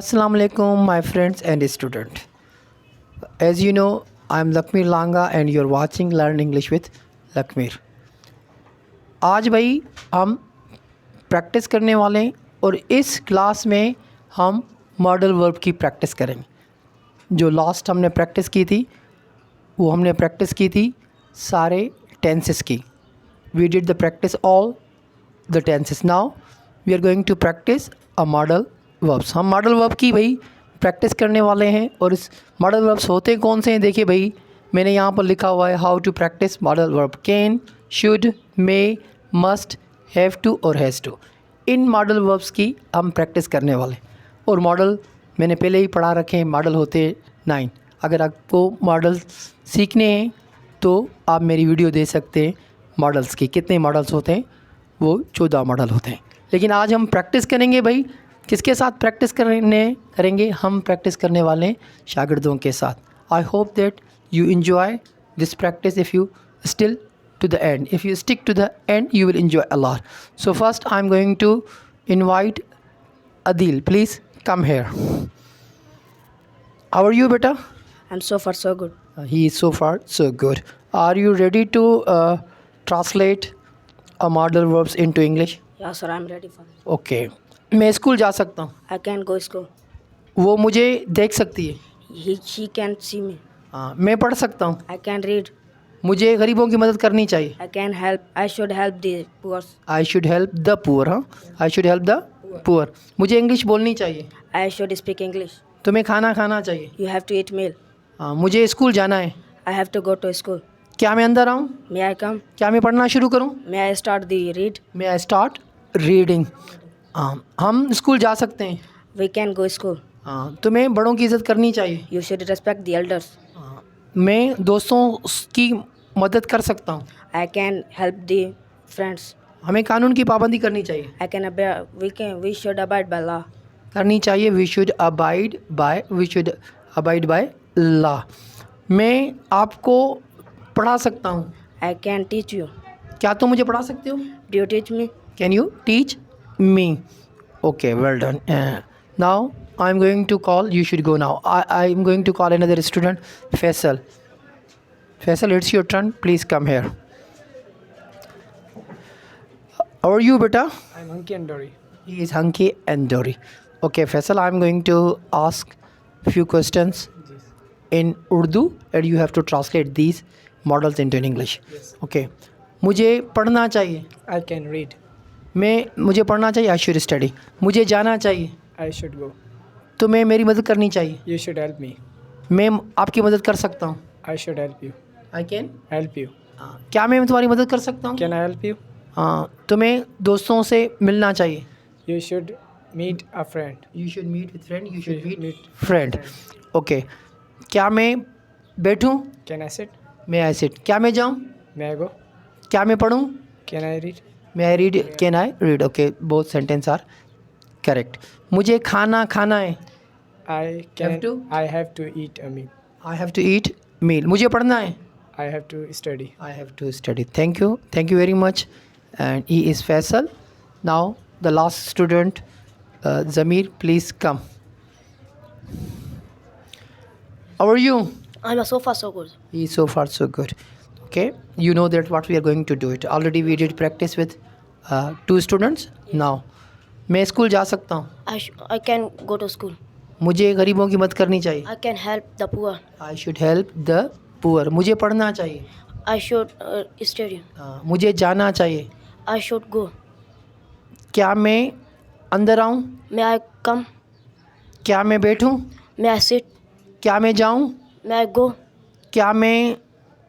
Assalamu alaikum, my friends and student. As you know, I'm Lakmir Langa and you're watching Learn English with Lakmir. आज भाई हम practice करने वाले हैं और इस क्लास में हम मॉडल वर्ब की प्रैक्टिस करेंगे। जो लास्ट हमने प्रैक्टिस की थी वो हमने प्रैक्टिस की थी सारे टेंसेस की। We did the practice all the tenses. Now we are going to practice a modal verbs. हम मॉडल वर्ब की भाई प्रैक्टिस करने वाले हैं और इस मॉडल वर्ब्स होते कौन से हैं देखिए भाई, मैंने यहाँ पर लिखा हुआ है how to practise modal verb. Can, should, may, must, have to और हैज़ टू। इन मॉडल वर्ब्स की हम प्रैक्टिस करने वाले और मॉडल मैंने पहले ही पढ़ा रखे हैं। मॉडल होते 9। अगर आपको मॉडल सीखने हैं तो आप मेरी वीडियो दे सकते हैं मॉडल्स की। कितने मॉडल्स होते हैं? वो 14 मॉडल होते हैं। लेकिन आज हम प्रैक्टिस करेंगे भाई किसके साथ प्रैक्टिस करेंगे? हम प्रैक्टिस करने वाले हैं शागिर्दों के साथ। I hope that you enjoy this practice if you still to the end. If you stick to the end, you will enjoy a lot. So first I'm going to invite Adil. Please come here. How are you, beta? I'm so far so good. He is so far so good. Are you ready to translate a model verbs into English? Yeah, sir, I'm ready for it. Okay. मैं school जा सकता हूँ। I can go school. वो मुझे देख सकती है। She can see me. हाँ, मैं पढ़ सकता हूँ। I can read. मुझे गरीबों की मदद करनी चाहिए। I can help. I should help the poor. I should help the poor. हाँ, I should help the poor. मुझे इंग्लिश बोलनी चाहिए। I should speak English. तुम्हें खाना खाना चाहिए। You have to eat meal. हाँ, मुझे स्कूल जाना है। I have to go to school. क्या मैं अंदर आऊँ? May I come? क्या मैं पढ़ना शुरू करूँ? May I start the read? May I start reading? हाँ, हम स्कूल जा सकते हैं। We can go school. हाँ, तुम्हें बड़ों की इज़्ज़त करनी चाहिए। You should respect the elders. हाँ, मैं दोस्तों की मदद कर सकता हूँ। I can help the friends. हमें कानून की पाबंदी करनी चाहिए। I can abide. We should abide by law. करनी चाहिए। We should abide by law. मैं आपको पढ़ा सकता हूँ। I can teach you. क्या तुम मुझे पढ़ा सकते हो? Do you teach me? Can you teach me? Okay, well done. Now I am going to call, you should go now. I am going to call another student, Faisal. Faisal, it's your turn. Please come here. How are you, beta? I'm Hanki and Dory. He is Hanki and Dory. Okay, Faisal, I'm going to ask few questions in Urdu and you have to translate these models into English. Yes. Okay. मुझे पढ़ना चाहिए। I can read. मुझे पढ़ना चाहिए। I should study. मुझे जाना चाहिए। I should go. तुम्हें मेरी मदद करनी चाहिए। You should help me. मैं आपकी मदद कर सकता हूँ। I should help you. I can Help you. क्या मैं तुम्हारी मदद कर सकता हूँ? Can I help you? हाँ, तुम्हें दोस्तों से मिलना चाहिए। You should meet a friend. You should meet with friend. You should meet Meet friend. Okay. क्या मैं बैठूं? Can I sit? May I sit? क्या मैं जाऊं? May I go? क्या मैं पढ़ूं? Can I read? May I read? Can I read? Okay. Both sentence are correct. मुझे खाना खाना है। I have to eat a meal. I have to eat meal. मुझे पढ़ना है। I have to study. I have to study. Thank you. Thank you very much. And he is Faisal. Now the last student, Zamir, please come. How are you? I'm so far so good. He is so far so good. Okay, you know that what we are going to do it. Already we did practice with 2 students. Now मैं school जा सकता हूँ। I can go to school. मुझे गरीबों की मदद करनी चाहिए। I can help the poor. I should help the poor. मुझे पढ़ना चाहिए। I should study. मुझे जाना चाहिए। I should go. क्या मैं अंदर आऊँ? May I come? क्या मैं बैठूँ? May I sit? क्या मैं जाऊँ? May I go? क्या मैं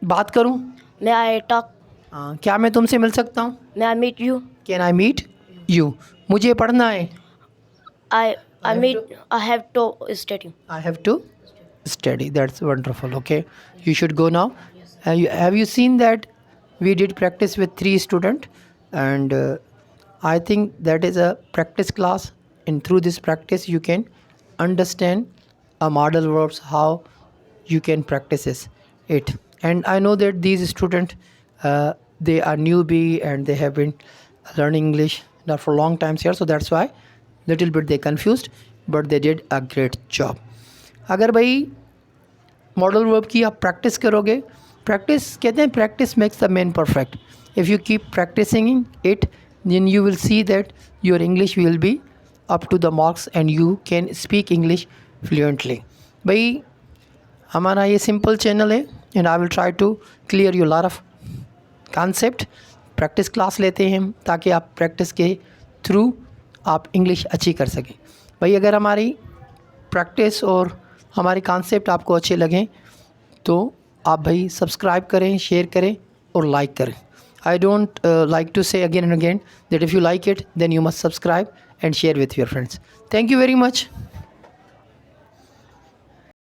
बात करूँ? May I talk? क्या मैं तुमसे मिल सकता हूँ? May I meet you? Can I meet you? मुझे पढ़ना है। I have to study. I have to study. That's wonderful. Okay, you should go now. Have you seen that we did practice with 3 students, and I think that is a practice class. And through this practice, you can understand a model verbs how you can practice it. And I know that these students they are newbie and they have been learning English now for long times here, so that's why little bit they confused. But they did a great job. अगर भाई model verb की आप practice करोगे, practice कहते हैं practice makes the man perfect. If you keep practicing it then you will see that your English will be up to the marks and you can speak English fluently. भाई हमारा ये simple channel है and I will try to clear you lot of concept. Practice class लेते हैं हम ताकि आप practice के थ्रू आप इंग्लिश अच्छी कर सकें। भाई अगर हमारी प्रैक्टिस और हमारे कॉन्सेप्ट आपको अच्छे लगें तो आप भाई सब्सक्राइब करें, शेयर करें और लाइक करें। I don't like to say again and again that if you like it then you must subscribe and share with your friends. Thank you very much.